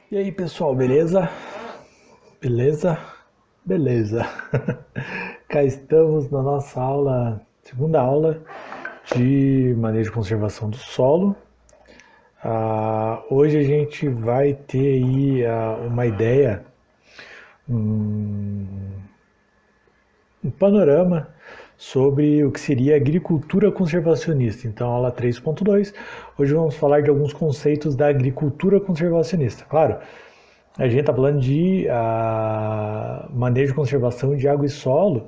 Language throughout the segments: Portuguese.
E aí pessoal, beleza? Beleza? Beleza. Cá estamos na nossa aula, segunda aula de manejo e conservação do solo. Hoje a gente vai ter aí uma ideia, um panorama sobre o que seria agricultura conservacionista. Então, aula 3.2, hoje vamos falar de alguns conceitos da agricultura conservacionista. Claro, a gente está falando de manejo e conservação de água e solo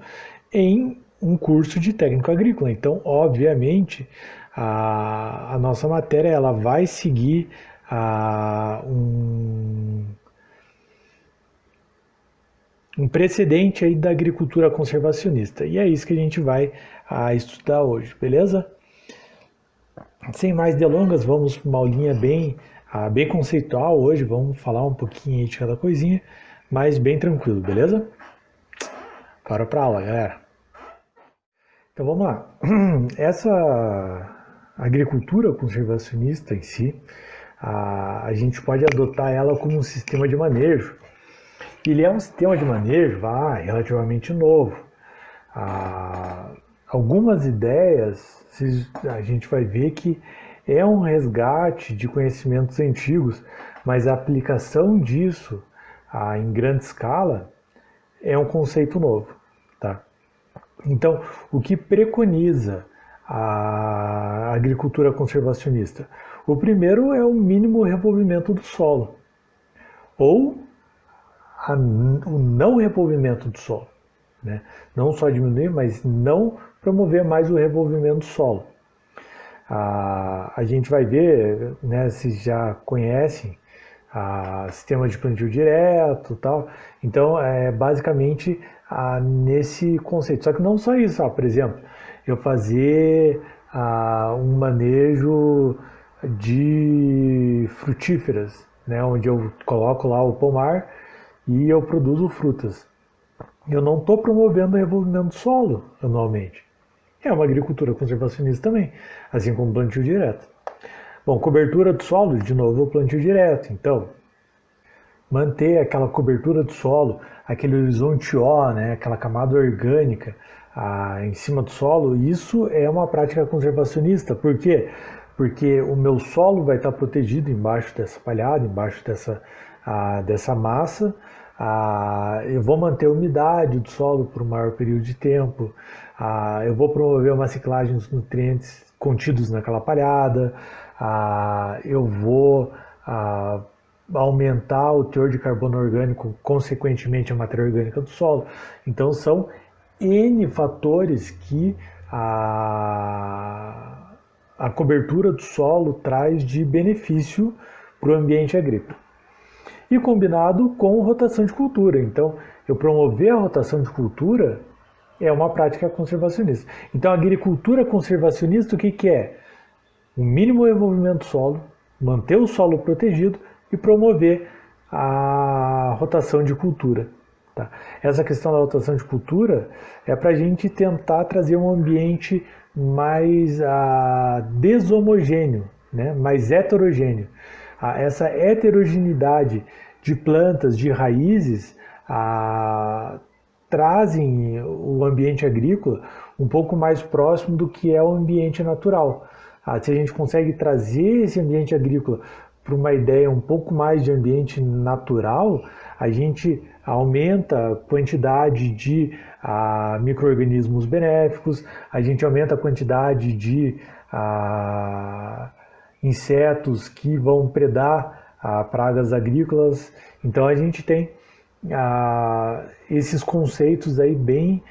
em um curso de técnico agrícola. Então, obviamente, a nossa matéria ela vai seguir um precedente aí da agricultura conservacionista. E é isso que a gente vai estudar hoje, beleza? Sem mais delongas, vamos para uma aulinha bem conceitual hoje. Vamos falar um pouquinho de cada coisinha, mas bem tranquilo, beleza? Bora para aula, galera. Então vamos lá. Essa agricultura conservacionista em si, a gente pode adotar ela como um sistema de manejo. Ele é um sistema de manejo relativamente novo. Algumas ideias a gente vai ver que é um resgate de conhecimentos antigos, mas a aplicação disso em grande escala é um conceito novo. Tá? Então, o que preconiza a agricultura conservacionista? O primeiro é o mínimo revolvimento do solo, ou o não revolvimento do solo. Né? Não só diminuir, mas não promover mais o revolvimento do solo. A gente vai ver, né, se já conhecem, sistema de plantio direto tal. Então, é basicamente nesse conceito. Só que não só isso, por exemplo, eu fazer um manejo de frutíferas, né, onde eu coloco lá o pomar e eu produzo frutas. Eu não estou promovendo o revolvimento do solo anualmente. É uma agricultura conservacionista também, assim como plantio direto. Bom, cobertura do solo, de novo, o plantio direto. Então, manter aquela cobertura do solo, aquele horizonte O, né, aquela camada orgânica em cima do solo, isso é uma prática conservacionista. Por quê? Porque o meu solo vai estar protegido embaixo dessa palhada, embaixo dessa massa. Eu vou manter a umidade do solo por um maior período de tempo. Eu vou promover uma ciclagem dos nutrientes contidos naquela palhada. Eu vou aumentar o teor de carbono orgânico, consequentemente a matéria orgânica do solo. Então são N fatores que a cobertura do solo traz de benefício para o ambiente agrícola. E combinado com rotação de cultura. Então, eu promover a rotação de cultura é uma prática conservacionista. Então, a agricultura conservacionista, o que é? O mínimo envolvimento do solo, manter o solo protegido e promover a rotação de cultura. Tá? Essa questão da rotação de cultura é para a gente tentar trazer um ambiente mais desomogêneo, né? Mais heterogêneo. Essa heterogeneidade de plantas, de raízes, trazem o ambiente agrícola um pouco mais próximo do que é o ambiente natural. Se a gente consegue trazer esse ambiente agrícola para uma ideia um pouco mais de ambiente natural, a gente aumenta a quantidade de micro-organismos benéficos, a gente aumenta a quantidade de insetos que vão predar pragas agrícolas. Então a gente tem esses conceitos aí bem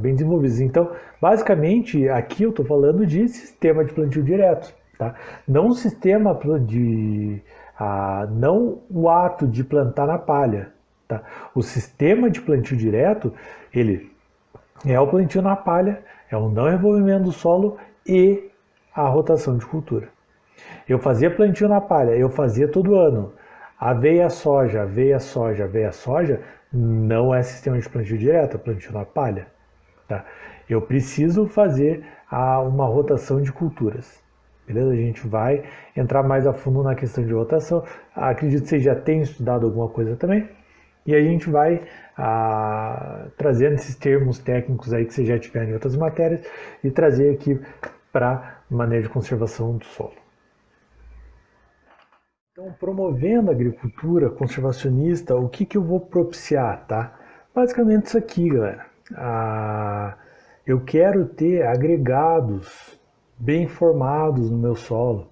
desenvolvidos. Então, basicamente, aqui eu estou falando de sistema de plantio direto, tá? Não o sistema não o ato de plantar na palha, tá? O sistema de plantio direto, ele é o plantio na palha, é o não revolvimento do solo e a rotação de cultura. Eu fazia plantio na palha, eu fazia todo ano. Aveia, soja, aveia, soja, aveia, soja, não é sistema de plantio direto, é plantio na palha. Tá? Eu preciso fazer uma rotação de culturas. beleza? A gente vai entrar mais a fundo na questão de rotação. Acredito que vocês já tenham estudado alguma coisa também. E a gente vai trazendo esses termos técnicos aí que vocês já tiveram em outras matérias e trazer aqui para manejo de conservação do solo. Então, promovendo a agricultura conservacionista, o que eu vou propiciar, tá? Basicamente isso aqui, galera. Eu quero ter agregados bem formados no meu solo,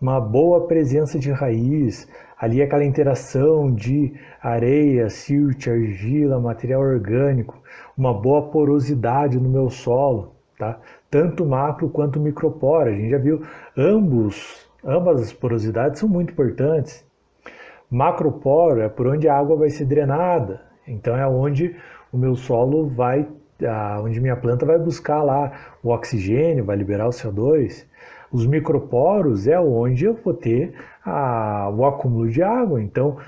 uma boa presença de raiz, ali aquela interação de areia, silt, argila, material orgânico, uma boa porosidade no meu solo, tá? Tanto macro quanto microporo. A gente já viu ambas as porosidades são muito importantes. Macroporo é por onde a água vai ser drenada, então é onde o meu solo vai, onde minha planta vai buscar lá o oxigênio, vai liberar o CO2. Os microporos é onde eu vou ter o acúmulo de água, então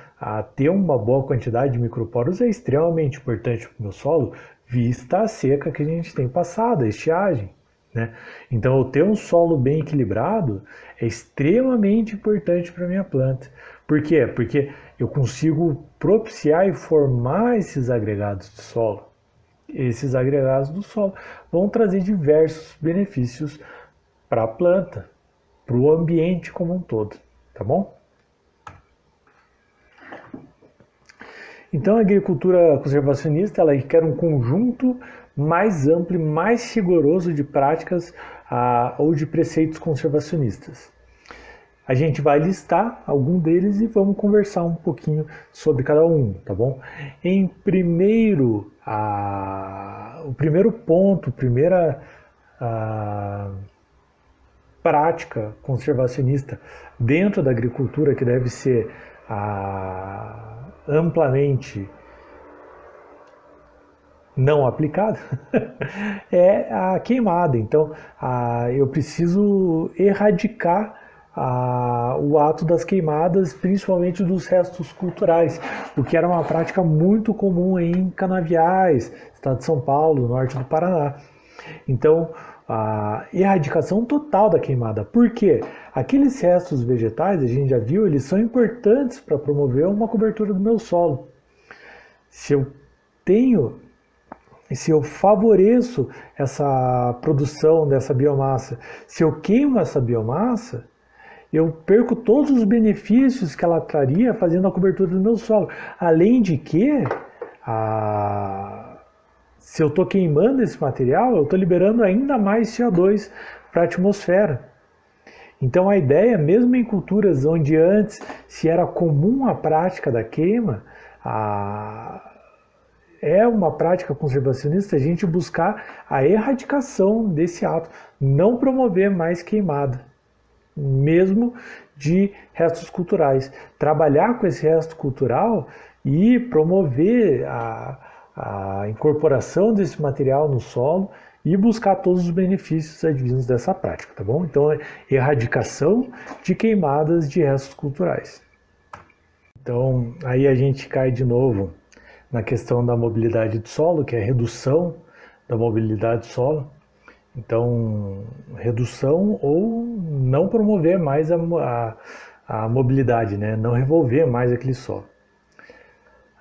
ter uma boa quantidade de microporos é extremamente importante para o meu solo, vista a seca que a gente tem passado, a estiagem, né? Então eu ter um solo bem equilibrado é extremamente importante para a minha planta. Por quê? Porque eu consigo propiciar e formar esses agregados de solo. Esses agregados do solo vão trazer diversos benefícios para a planta, para o ambiente como um todo, tá bom? Então a agricultura conservacionista ela requer um conjunto mais amplo e mais rigoroso de práticas ou de preceitos conservacionistas. A gente vai listar algum deles e vamos conversar um pouquinho sobre cada um, tá bom? Em primeiro, o primeiro ponto, primeira prática conservacionista dentro da agricultura que deve ser amplamente não aplicada é a queimada. Então, eu preciso erradicar o ato das queimadas, principalmente dos restos culturais, o que era uma prática muito comum em Canaviais, estado de São Paulo, norte do Paraná. Então, a erradicação total da queimada. Por quê? Aqueles restos vegetais, a gente já viu, eles são importantes para promover uma cobertura do meu solo. Se eu favoreço essa produção dessa biomassa, se eu queimo essa biomassa, eu perco todos os benefícios que ela traria fazendo a cobertura do meu solo. Além de que, se eu estou queimando esse material, eu estou liberando ainda mais CO2 para a atmosfera. Então a ideia, mesmo em culturas onde antes se era comum a prática da queima, é uma prática conservacionista a gente buscar a erradicação desse ato, não promover mais queimada, mesmo de restos culturais. Trabalhar com esse resto cultural e promover a incorporação desse material no solo e buscar todos os benefícios advindos dessa prática, tá bom? Então, erradicação de queimadas de restos culturais. Então, aí a gente cai de novo na questão da mobilidade do solo, que é a redução da mobilidade do solo. Então, redução ou não promover mais a mobilidade, né? Não revolver mais aquele solo.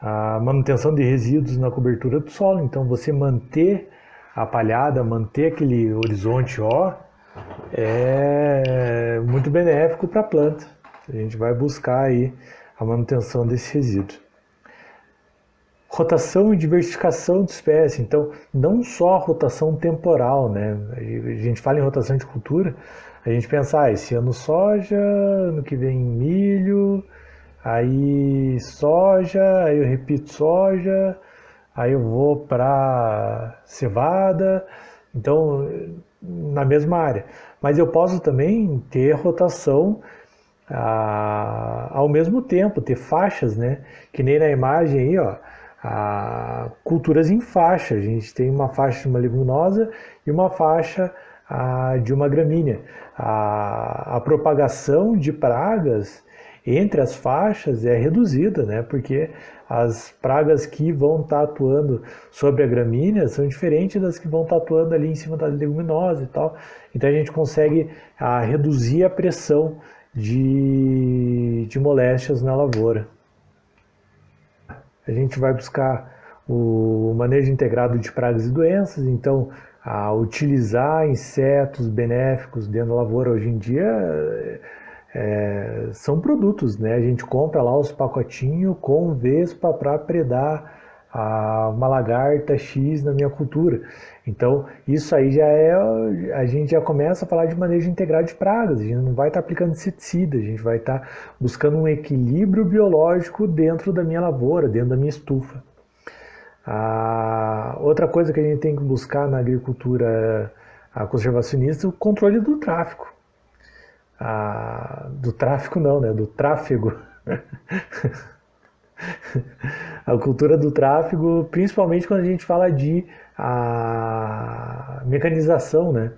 A manutenção de resíduos na cobertura do solo, então você manter a palhada, manter aquele horizonte ó, é muito benéfico para a planta. A gente vai buscar aí a manutenção desse resíduo. Rotação e diversificação de espécies, então não só a rotação temporal, né? A gente fala em rotação de cultura, a gente pensa, esse ano soja, ano que vem milho, aí soja, aí eu repito soja, aí eu vou para cevada, então na mesma área. Mas eu posso também ter rotação ao mesmo tempo, ter faixas, né? Que nem na imagem aí, ó, culturas em faixa. A gente tem uma faixa de uma leguminosa e uma faixa de uma gramínea. A propagação de pragas entre as faixas é reduzida, né? Porque as pragas que vão estar atuando sobre a gramínea são diferentes das que vão estar atuando ali em cima da leguminosa e tal. Então a gente consegue reduzir a pressão de moléstias na lavoura. A gente vai buscar o manejo integrado de pragas e doenças, então utilizar insetos benéficos dentro da lavoura hoje em dia são produtos, né? A gente compra lá os pacotinhos com vespa para predar uma lagarta X na minha cultura. Então, isso aí a gente já começa a falar de manejo integrado de pragas. A gente não vai estar aplicando inseticida, a gente vai estar buscando um equilíbrio biológico dentro da minha lavoura, dentro da minha estufa. Outra coisa que a gente tem que buscar na agricultura conservacionista é o controle do tráfego. Do tráfico não, né? Do tráfego. A cultura do tráfego, principalmente quando a gente fala de mecanização, né?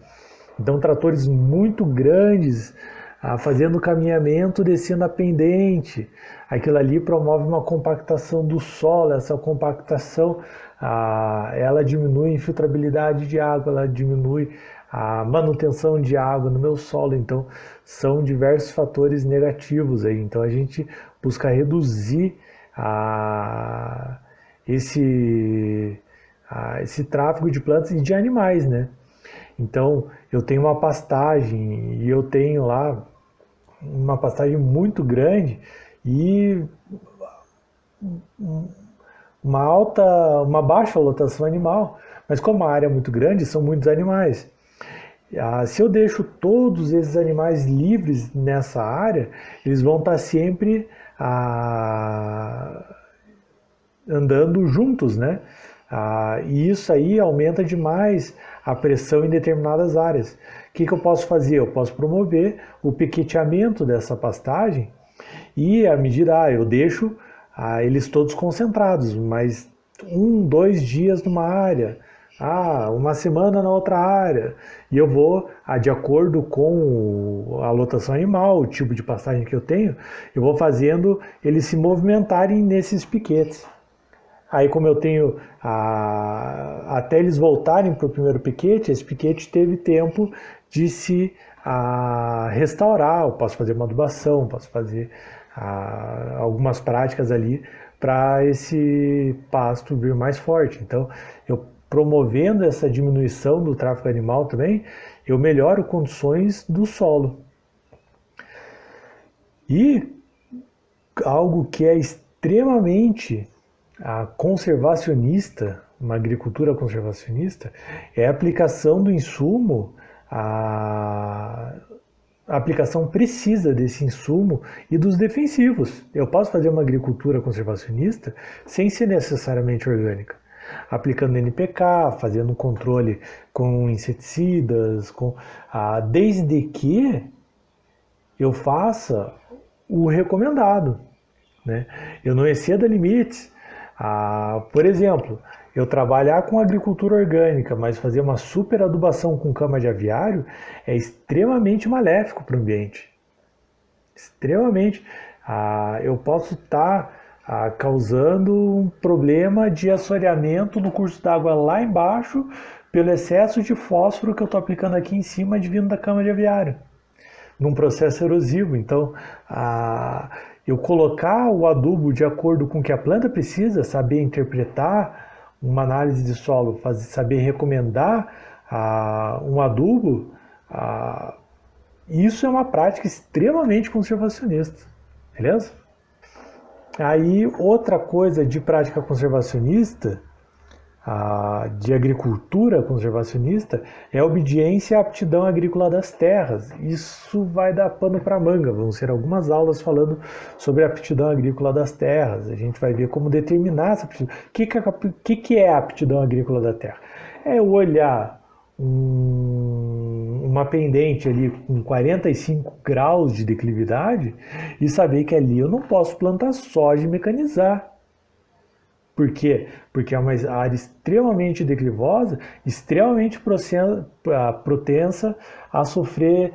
Então, tratores muito grandes fazendo caminhamento, descendo a pendente. Aquilo ali promove uma compactação do solo. Essa compactação, ela diminui a infiltrabilidade de água, ela diminui a manutenção de água no meu solo. Então, são diversos fatores negativos aí. Então, a gente busca reduzir esse tráfego de plantas e de animais, né? Então, eu tenho uma pastagem e eu tenho lá uma pastagem muito grande e uma baixa lotação animal, mas como a área é muito grande, são muitos animais. Se eu deixo todos esses animais livres nessa área, eles vão estar sempre andando juntos, né? E isso aí aumenta demais a pressão em determinadas áreas. O que eu posso fazer? Eu posso promover o piqueteamento dessa pastagem e à medida, eu deixo eles todos concentrados, mas 2 dias numa área, uma semana na outra área, e eu vou, de acordo com a lotação animal, o tipo de pastagem que eu tenho, eu vou fazendo eles se movimentarem nesses piquetes. Aí, como eu tenho, até eles voltarem para o primeiro piquete, esse piquete teve tempo de se restaurar. Eu posso fazer uma adubação, posso fazer algumas práticas ali para esse pasto vir mais forte. Então, eu promovendo essa diminuição do tráfego animal também, eu melhoro condições do solo. E algo que é extremamente conservacionista, uma agricultura conservacionista, é a aplicação do insumo, a aplicação precisa desse insumo e dos defensivos. Eu posso fazer uma agricultura conservacionista sem ser necessariamente orgânica, aplicando NPK, fazendo um controle com inseticidas, desde que eu faça o recomendado, né? Eu não exceda limites. Por exemplo, eu trabalhar com agricultura orgânica, mas fazer uma super adubação com cama de aviário é extremamente maléfico para o ambiente. Extremamente. Eu posso estar causando um problema de assoreamento no curso d'água lá embaixo pelo excesso de fósforo que eu estou aplicando aqui em cima vindo da cama de aviário, num processo erosivo. Então, eu colocar o adubo de acordo com o que a planta precisa, saber interpretar uma análise de solo, saber recomendar um adubo, isso é uma prática extremamente conservacionista, beleza? Aí, outra coisa de prática conservacionista, de agricultura conservacionista, é a obediência à aptidão agrícola das terras. Isso vai dar pano para manga. Vão ser algumas aulas falando sobre a aptidão agrícola das terras. A gente vai ver como determinar essa aptidão. O que é a aptidão agrícola da terra? É olhar uma pendente ali com 45 graus de declividade e saber que ali eu não posso plantar soja e mecanizar. Por quê? Porque é uma área extremamente declivosa, extremamente propensa a sofrer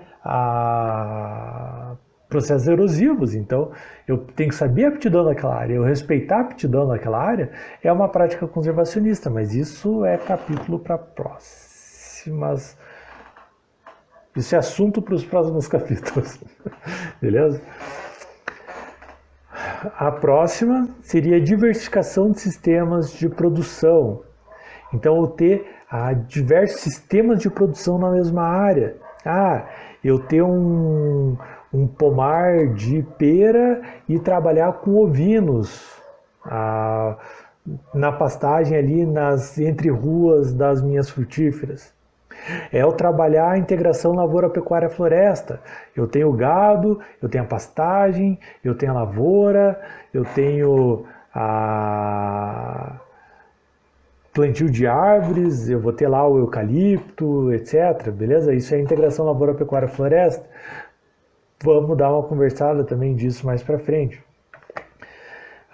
processos erosivos. Então, eu tenho que saber a aptidão daquela área, eu respeitar a aptidão daquela área é uma prática conservacionista, mas isso é capítulo para próximas. Isso é assunto para os próximos capítulos, beleza? A próxima seria a diversificação de sistemas de produção. Então, eu ter diversos sistemas de produção na mesma área. Eu ter um pomar de pera e trabalhar com ovinos na pastagem ali entre ruas das minhas frutíferas. É eu trabalhar a integração lavoura, pecuária, floresta. Eu tenho gado, eu tenho a pastagem, eu tenho a lavoura, eu tenho plantio de árvores, eu vou ter lá o eucalipto, etc. Beleza? Isso é integração lavoura, pecuária, floresta. Vamos dar uma conversada também disso mais para frente.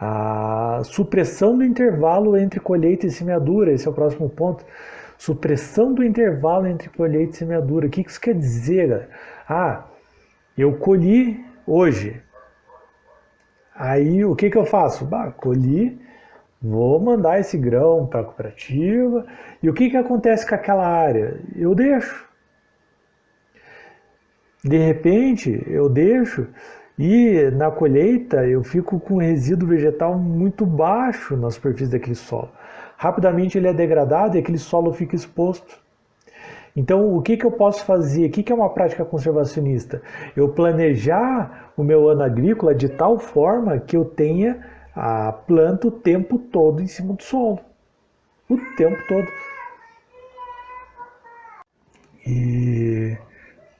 A supressão do intervalo entre colheita e semeadura, esse é o próximo ponto. Supressão do intervalo entre colheita e semeadura. O que isso quer dizer, galera? Eu colhi hoje. Aí o que eu faço? Colhi, vou mandar esse grão para a cooperativa. E o que acontece com aquela área? Eu deixo. De repente, eu deixo e na colheita eu fico com um resíduo vegetal muito baixo na superfície daquele solo. Rapidamente ele é degradado e aquele solo fica exposto. Então, o que eu posso fazer? O que é uma prática conservacionista? Eu planejar o meu ano agrícola de tal forma que eu tenha a planta o tempo todo em cima do solo. O tempo todo. E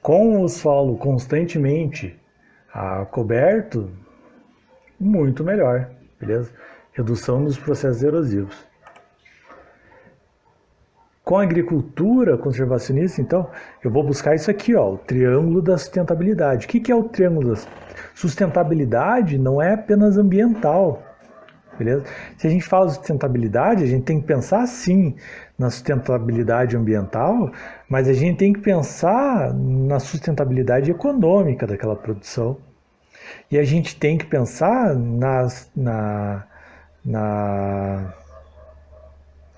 com o solo constantemente coberto, muito melhor, beleza? Redução dos processos erosivos. Com a agricultura conservacionista, então, eu vou buscar isso aqui, o triângulo da sustentabilidade. O que é o triângulo da sustentabilidade? Não é apenas ambiental, beleza? Se a gente fala de sustentabilidade, a gente tem que pensar, sim, na sustentabilidade ambiental, mas a gente tem que pensar na sustentabilidade econômica daquela produção. E a gente tem que pensar na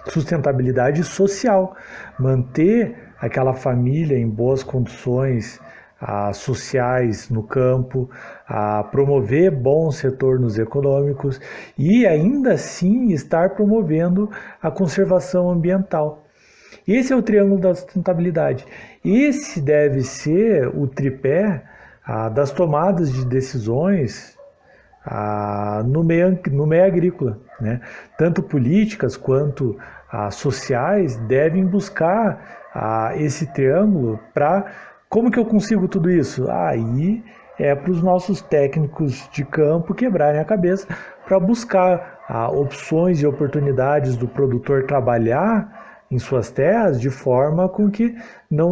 sustentabilidade social, manter aquela família em boas condições sociais no campo, promover bons retornos econômicos e ainda assim estar promovendo a conservação ambiental. Esse é o triângulo da sustentabilidade. Esse deve ser o tripé das tomadas de decisões no meio agrícola, né? Tanto políticas quanto sociais devem buscar esse triângulo para como que eu consigo tudo isso? Aí é para os nossos técnicos de campo quebrarem a cabeça para buscar opções e oportunidades do produtor trabalhar em suas terras de forma com que não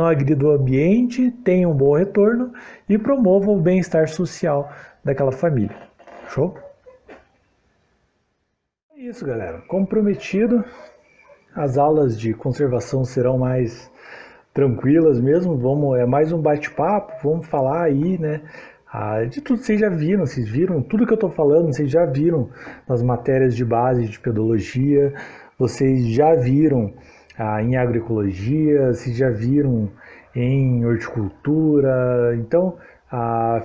agrida o ambiente, tenha um bom retorno e promova o bem-estar social daquela família. Show? É isso, galera. Como prometido, as aulas de conservação serão mais tranquilas mesmo. É mais um bate-papo, vamos falar aí, né? De tudo que vocês viram tudo que eu estou falando, vocês já viram nas matérias de base de pedologia, vocês já viram em agroecologia, vocês já viram em horticultura, então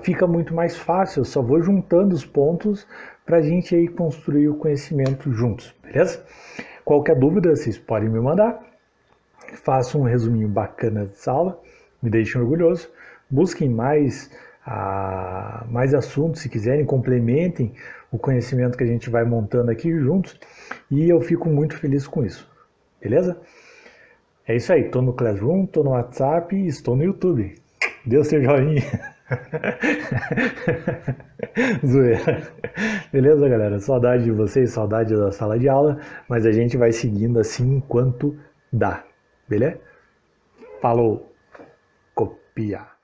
fica muito mais fácil, eu só vou juntando os pontos para a gente aí construir o conhecimento juntos, beleza? Qualquer dúvida, vocês podem me mandar, façam um resuminho bacana dessa aula, me deixem orgulhoso, busquem mais assuntos, se quiserem, complementem o conhecimento que a gente vai montando aqui juntos e eu fico muito feliz com isso, beleza? É isso aí, estou no Classroom, estou no WhatsApp e estou no YouTube. Deu seu joinha. Zoeira. Beleza, galera? Saudade de vocês, saudade da sala de aula, mas a gente vai seguindo assim enquanto dá, beleza? Falou, copia.